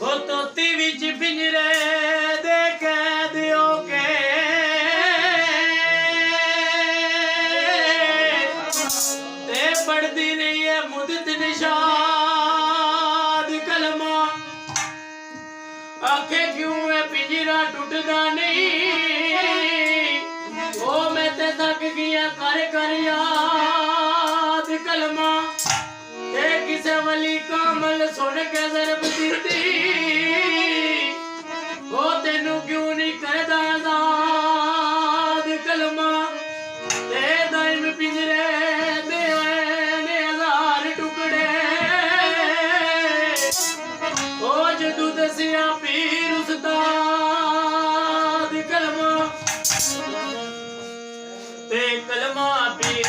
हो तोती विच पिंजरे दे कैद होके ते पढ़दी रही है मुदत निशाद कलमा आखे क्यों है पिंजरा टुटदा नहीं ओ मैं ते थक गया कर कर याद कलमा ते किसे वली कामल सुन के जरब दिती ओ तेनू क्यों नहीं करदा आजाद कलमा ते दाइम पिंजरे दे ने हजार टुकड़े ओ जदू दसिया पीर उस्ताद कलमा ते कलमा पीर